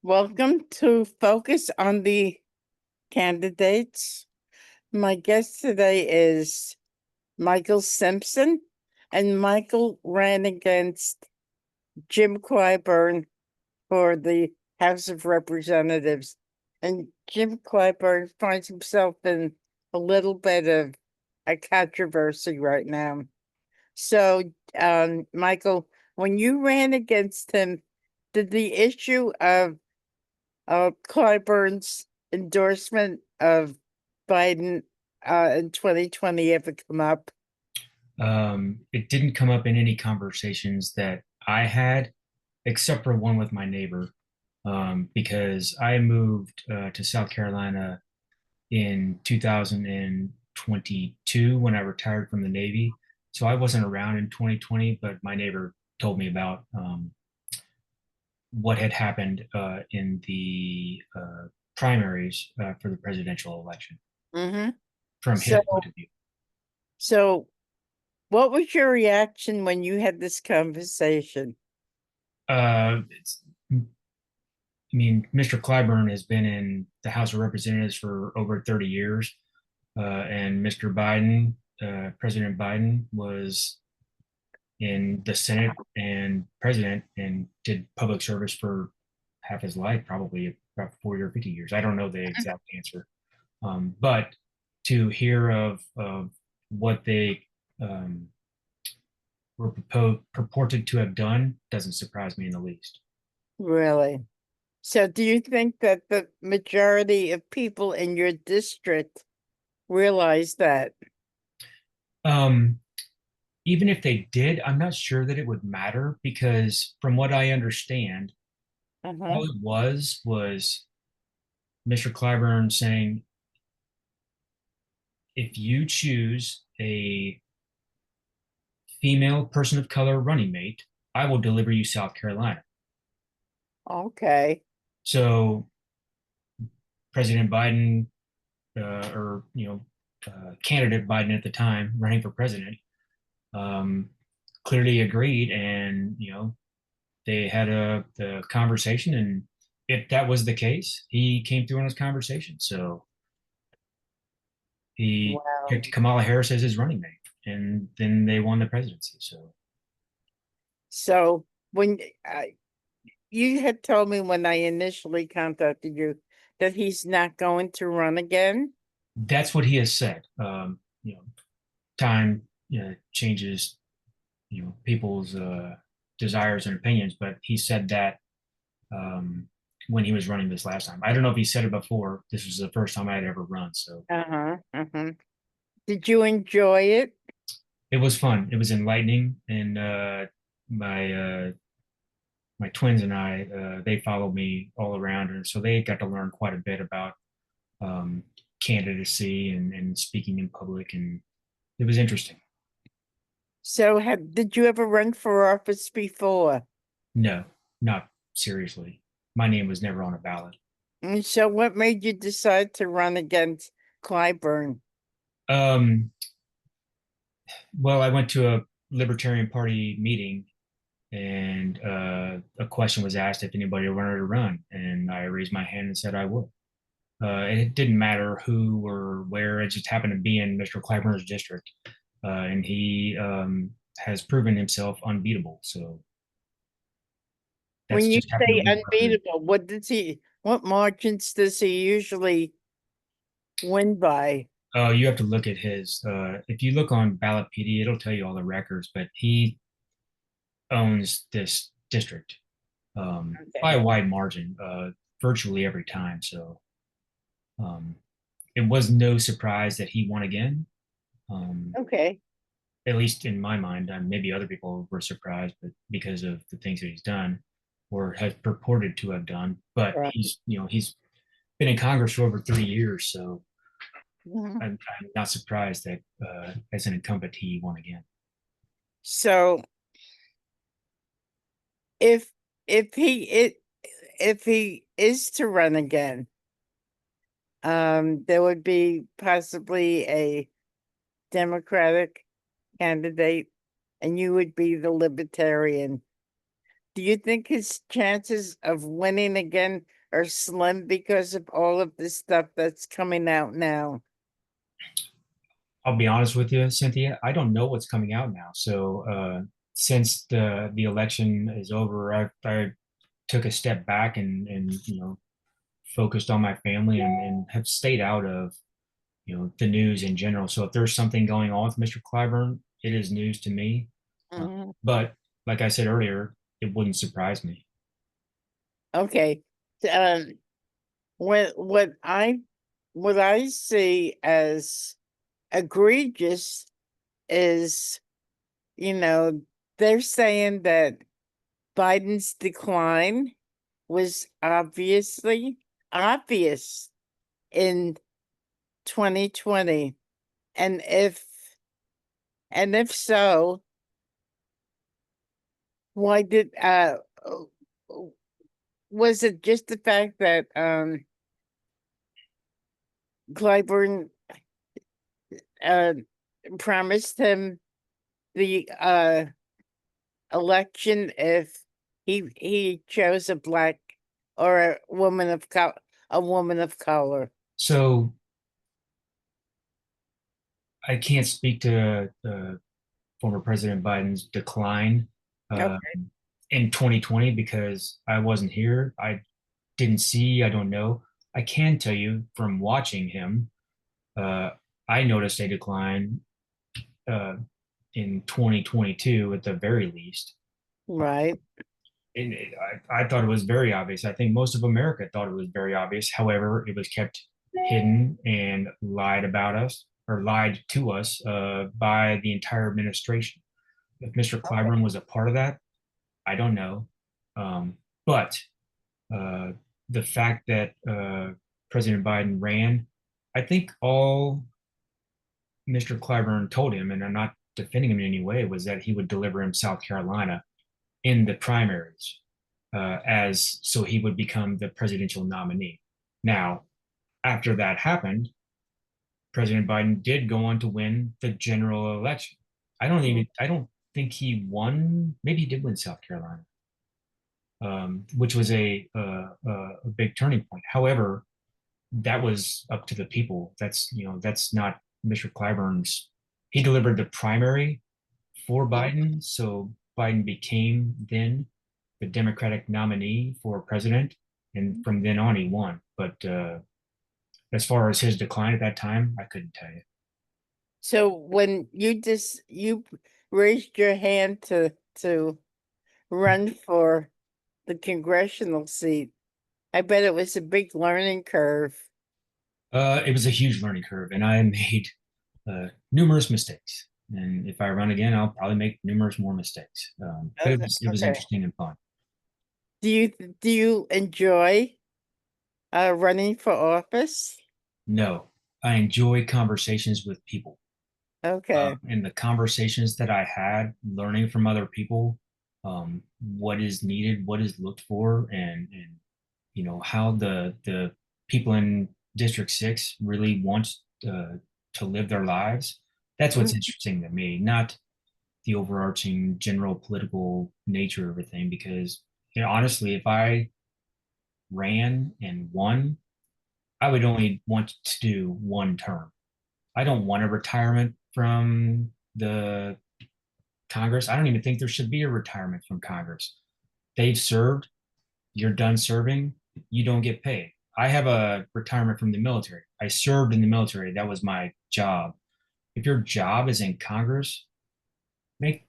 Welcome to Focus on the Candidates. My guest today is Michael Simpson, and Michael ran against Jim Clyburn for the House of Representatives. And Jim Clyburn finds himself in a little bit of a controversy right now. So, Michael, when you ran against him, did the issue of Clyburn's endorsement of Biden in 2020 ever come up? It didn't come up in any conversations that I had, except for one with my neighbor, because I moved to South Carolina in 2022 when I retired from the Navy. So I wasn't around in 2020, but my neighbor told me about what had happened in the primaries for the presidential election Mm-hmm. from his So, point of view. so what was your reaction when you had this conversation? It's I mean, Mr. Clyburn has been in the House of Representatives for over 30 years, and Mr. Biden, President Biden, was in the Senate and president and did public service for half his life, probably about 40 or 50 years. I don't know the exact answer. But to hear of what they um, were purported to have done doesn't surprise me in the least. Really? So, do you think that the majority of people in your district realize that? Um, Even if they did, I'm not sure that it would matter because, from what I understand, Uh-huh. all it was Mr. Clyburn saying, if you choose a female person of color running mate, I will deliver you South Carolina. Okay. So President Biden, or candidate Biden at the time, running for president, um, clearly agreed, and they had the conversation, and if that was the case, he came through on his conversation. So he Wow. picked Kamala Harris as his running mate, and then they won the presidency. So So, when you had told me when I initially contacted you that he's not going to run again. that's what he has said. Time changes, people's desires and opinions, but he said that um, when he was running this last time. I don't know if he said it before. This was the first time I had ever run, so Uh-huh. Uh-huh. Did you enjoy it? it was fun. It was enlightening, and my my twins and I, they followed me all around, and so they got to learn quite a bit about um, candidacy and speaking in public, and it was interesting. So, did you ever run for office before? No, not seriously. My name was never on a ballot. And so, what made you decide to run against Clyburn? Um, well, I went to a Libertarian Party meeting, and a question was asked if anybody wanted to run, and I raised my hand and said I would. And it didn't matter who or where; it just happened to be in Mr. Clyburn's district, and he has proven himself unbeatable. So that's When you just happened to say be where I live. unbeatable, what margins does he usually win by? Oh, you have to look at his. If you look on Ballotpedia, it'll tell you all the records, but he owns this district by Okay. a wide margin, virtually every time. So um, it was no surprise that he won again. Um, Okay. at least in my mind, maybe other people were surprised, but because of the things that he's done or has purported to have done. But Right. he's been in Congress for over 30 years, so Mhm. I'm not surprised that as an incumbent he won again. So, if if he it if he is to run again, there would be possibly a Democratic candidate, and you would be the Libertarian. Do you think his chances of winning again are slim because of all of this stuff that's coming out now? I'll be honest with you, Cynthia. I don't know what's coming out now. So since the election is over, I took a step back and focused on my family and have stayed out of the news in general. So if there's something going on with Mr. Clyburn, it is news to me. Mhm. But like I said earlier, it wouldn't surprise me. Okay. Um, what what I what I see as egregious is, you know, they're saying that Biden's decline was obviously obvious in 2020. And if so, why did was it just the fact that Clyburn uh promised him the election if he chose a black or a woman of color? So I can't speak to former President Biden's decline uh, Okay. in 2020 because I wasn't here. I didn't see, I don't know. I can tell you from watching him, uh, I noticed a decline uh, in 2022 at the very least. Right. I thought it was very obvious. I think most of America thought it was very obvious. However, it was kept hidden and lied about us or lied to us by the entire administration. If Mr. Clyburn was a part of that, I don't know. But uh, the fact that President Biden ran, I think all Mr. Clyburn told him, and I'm not defending him in any way, was that he would deliver him South Carolina in the primaries as so he would become the presidential nominee. Now, after that happened, President Biden did go on to win the general election. I don't think he won. Maybe he did win South Carolina, which was a big turning point. However, that was up to the people. That's not Mr. Clyburn's. He delivered the primary for Biden, so Biden became then the Democratic nominee for president, and from then on he won. But as far as his decline at that time, I couldn't tell you. So when you raised your hand to run for the congressional seat, I bet it was a big learning curve. It was a huge learning curve, and I made numerous mistakes. And if I run again, I'll probably make numerous more mistakes. But Okay. it was Okay. interesting and fun. Do you enjoy running for office? No, I enjoy conversations with people. Okay. And the conversations that I had, learning from other people, what is needed, what is looked for, and how the people in District 6 really want to live their lives. That's what's Mm. interesting to me, not the overarching general political nature of everything. Because honestly, if I ran and won, I would only want to do one term. I don't want a retirement from the Congress. I don't even think there should be a retirement from Congress. They've served, you're done serving, you don't get paid. I have a retirement from the military. I served in the military. That was my job. If your job is in Congress, make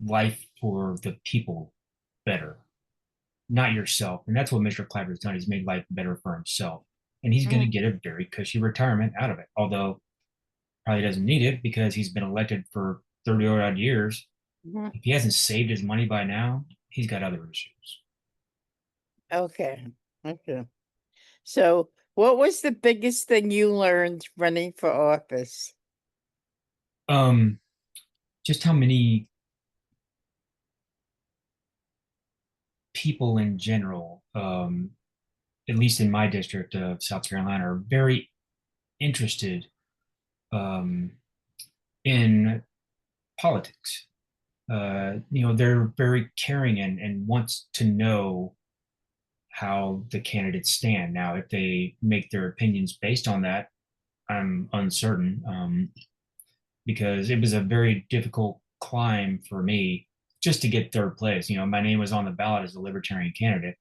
life for the people better, not yourself. And that's what Mr. Clapper's done. He's made life better for himself. And he's going to Mm. get a very cushy retirement out of it. Although probably doesn't need it because he's been elected for 30 odd years. Mhm. If he hasn't saved his money by now, he's got other issues. Okay. Okay. So, what was the biggest thing you learned running for office? Um, just how many people in general, at least in my district of South Carolina, are very interested um, in politics. they're very caring and wants to know how the candidates stand. Now, if they make their opinions based on that, I'm uncertain, because it was a very difficult climb for me just to get third place. My name was on the ballot as a libertarian candidate.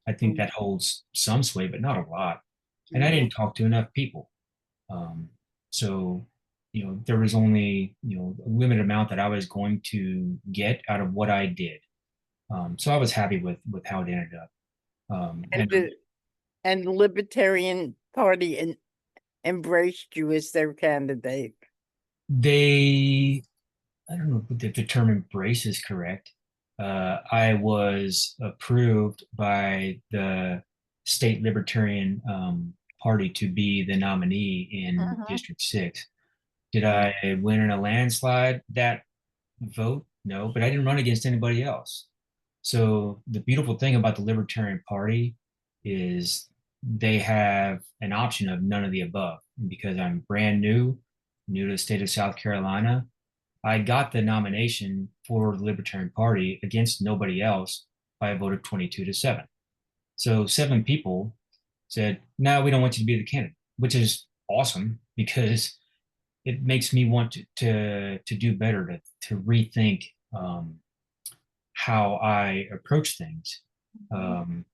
I think that holds some sway, but not a lot. And I Mhm. didn't talk to enough people. Um, so, there was only, a limited amount that I was going to get out of what I did. So I was happy with how it ended up. And the Libertarian Party embraced you as their candidate. they I don't know if the term embrace is correct. I was approved by the state Libertarian Party to be the nominee in Mhm. District 6. Did I win in a landslide that vote? No, but I didn't run against anybody else. So the beautiful thing about the Libertarian Party is they have an option of none of the above. And because I'm brand new to the state of South Carolina, I got the nomination for the Libertarian Party against nobody else by a vote of 22 to 7. So 7 people said, "No, we don't want you to be the candidate," which is awesome because it makes me want to do better, to rethink how I approach things. Um,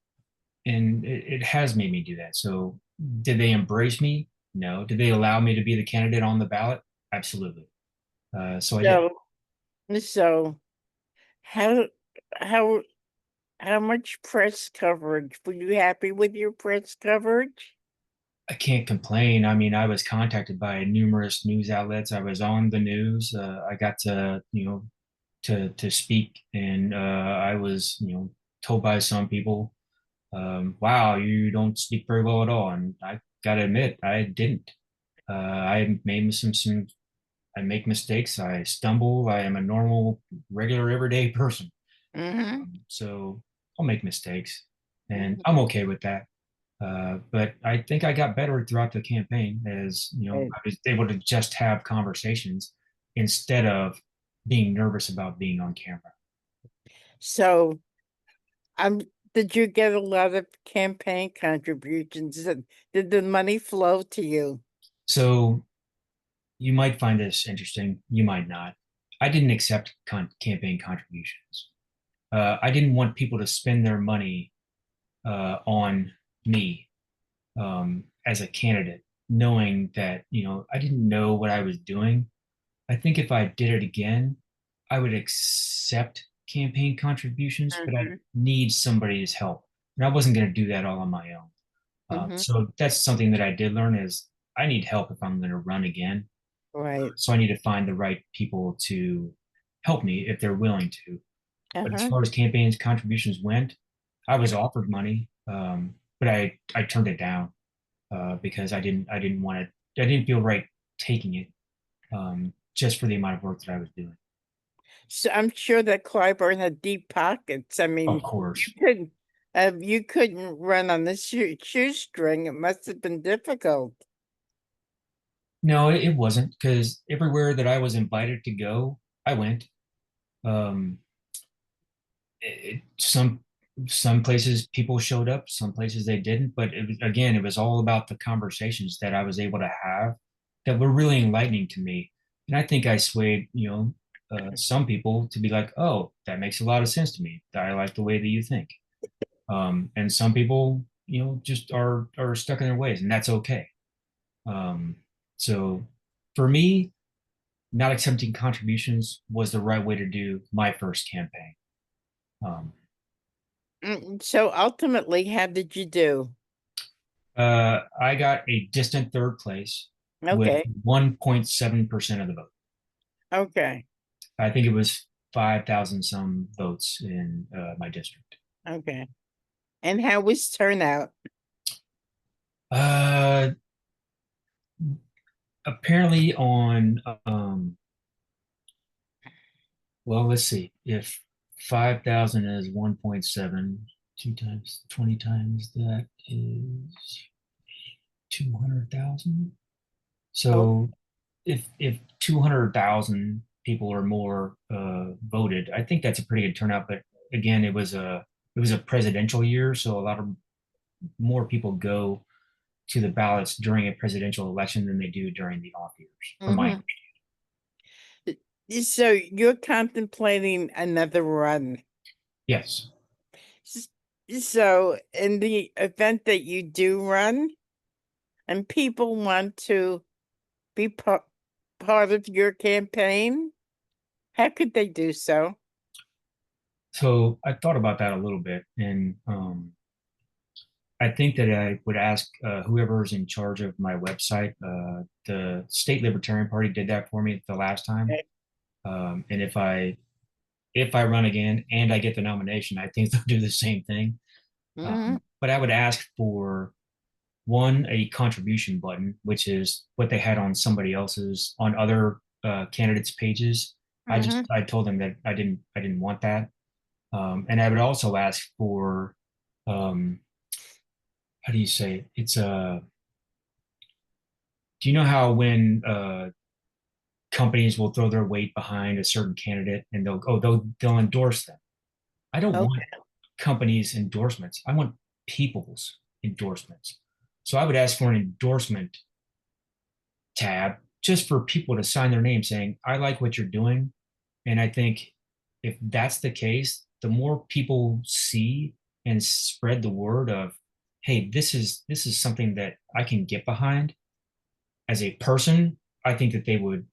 and it has made me do that. So, did they embrace me? No. Did they allow me to be the candidate on the ballot? Absolutely. So I did. So, so how how how much press coverage? Were you happy with your press coverage? I can't complain. I mean, I was contacted by numerous news outlets. I was on the news. I got to speak, and I was told by some people, "Wow, you don't speak very well at all." And I got to admit, I didn't. I made some. I make mistakes. I stumble. I am a normal, regular, everyday person. Mm-hmm. So I'll make mistakes, and Mhm. I'm okay with that. But I think I got better throughout the campaign, as Right. I was able to just have conversations instead of being nervous about being on camera. So, um, did you get a lot of campaign contributions? And did the money flow to you? So you might find this interesting, you might not. I didn't accept campaign contributions. I didn't want people to spend their money on me, as a candidate, knowing that I didn't know what I was doing. I think if I did it again, I would accept campaign contributions, but I Mm-hmm. need somebody's help, and I wasn't going to do that all on my own. Mm-hmm. So that's something that I did learn, is I need help if I'm going to run again. Right. So I need to find the right people to help me if they're willing to. But as Uh-huh. far as campaigns contributions went, I was offered money, but I turned it down, because I didn't want to. I didn't feel right taking it, just for the amount of work that I was doing. So I'm sure that Clyburn had deep pockets. I Of mean, course. you couldn't run on the shoestring. It must have been difficult. No, it wasn't, because everywhere that I was invited to go, I went. Um, some places people showed up, some places they didn't, but again, it was all about the conversations that I was able to have that were really enlightening to me. And I think I swayed, some people to be like, "Oh, that makes a lot of sense to me. I like the way that you think." And some people, just are stuck in their ways, and that's okay. Um, so for me, not accepting contributions was the right way to do my first campaign. Um, So ultimately, how did you do? I got a distant third place with Okay. 1.7% of the vote. Okay. I think it was 5,000 some votes in my district. Okay. And how was turnout? Uh, Apparently on, well, let's see, if 5,000 is 1.7, 2 times, 20 times that is 200,000. Oh, So if 200,000 people or more voted. I think that's a pretty good turnout. But again, it was a presidential year, so a lot of more people go to the ballots during a presidential election than they do during the off years, from my Mhm. So you're contemplating another run. yes. S- So in the event that you do run and people want to be part of your campaign, how could they do so? So I thought about that a little bit, and I think that I would ask whoever's in charge of my website. The State Libertarian Party did that for me the last time, and if I run again and I get the nomination, I think they'll do the same thing. Mm-hmm. But I would ask for one, a contribution button, which is what they had on somebody else's on other candidates' pages. Mm-hmm. I told them that I didn't want that, and I would also ask for um, how do you say it? It's a do you know how when companies will throw their weight behind a certain candidate and they'll endorse them? I don't want Okay. companies' endorsements. I want people's endorsements. So I would ask for an endorsement tab just for people to sign their name saying, I like what you're doing. And I think if that's the case, the more people see and spread the word of, hey, this is something that I can get behind as a person, I think that they would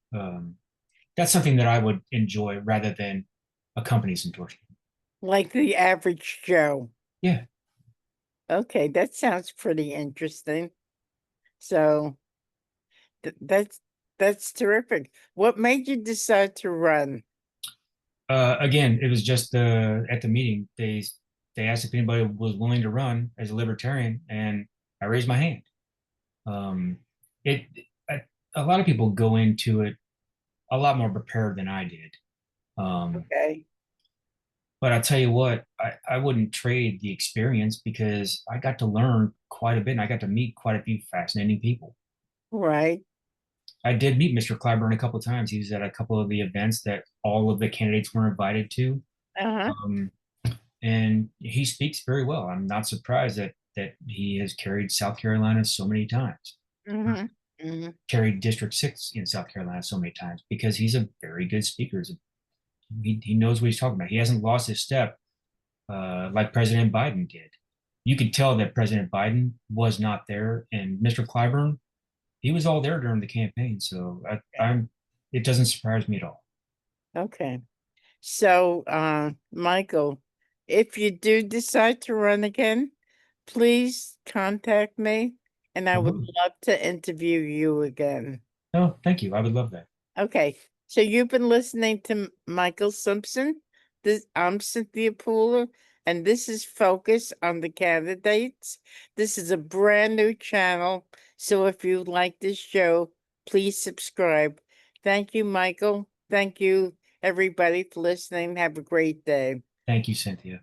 that's something that I would enjoy rather than a company's endorsement. Like the average Joe. Yeah. Okay, that sounds pretty interesting. So that's terrific. What made you decide to run? Again, it was just at the meeting they asked if anybody was willing to run as a libertarian, and I raised my hand. Um, it I, a lot of people go into it a lot more prepared than I did. Okay. But I'll tell you what, I wouldn't trade the experience because I got to learn quite a bit and I got to meet quite a few fascinating people. Right. I did meet Mr. Clyburn a couple of times. He was at a couple of the events that all of the candidates were invited to. Uh-huh. Um, and he speaks very well. I'm not surprised that he has carried South Carolina so many times, Mm-hmm. Mm-hmm. carried District 6 in South Carolina so many times because he's a very good speaker. He knows what he's talking about. He hasn't lost his step like President Biden did. You could tell that President Biden was not there, and Mr. Clyburn, he was all there during the campaign. So it doesn't surprise me at all. Okay. So, Michael, if you do decide to run again, please contact me and I I would will. love to interview you again. Oh, thank you. I would love that. Okay. So you've been listening to Michael Simpson. I'm Cynthia Pooler, and this is Focus on the Candidates. This is a brand new channel. So if you like this show, please subscribe. Thank you, Michael. Thank you, everybody, for listening. Have a great day. Thank you, Cynthia.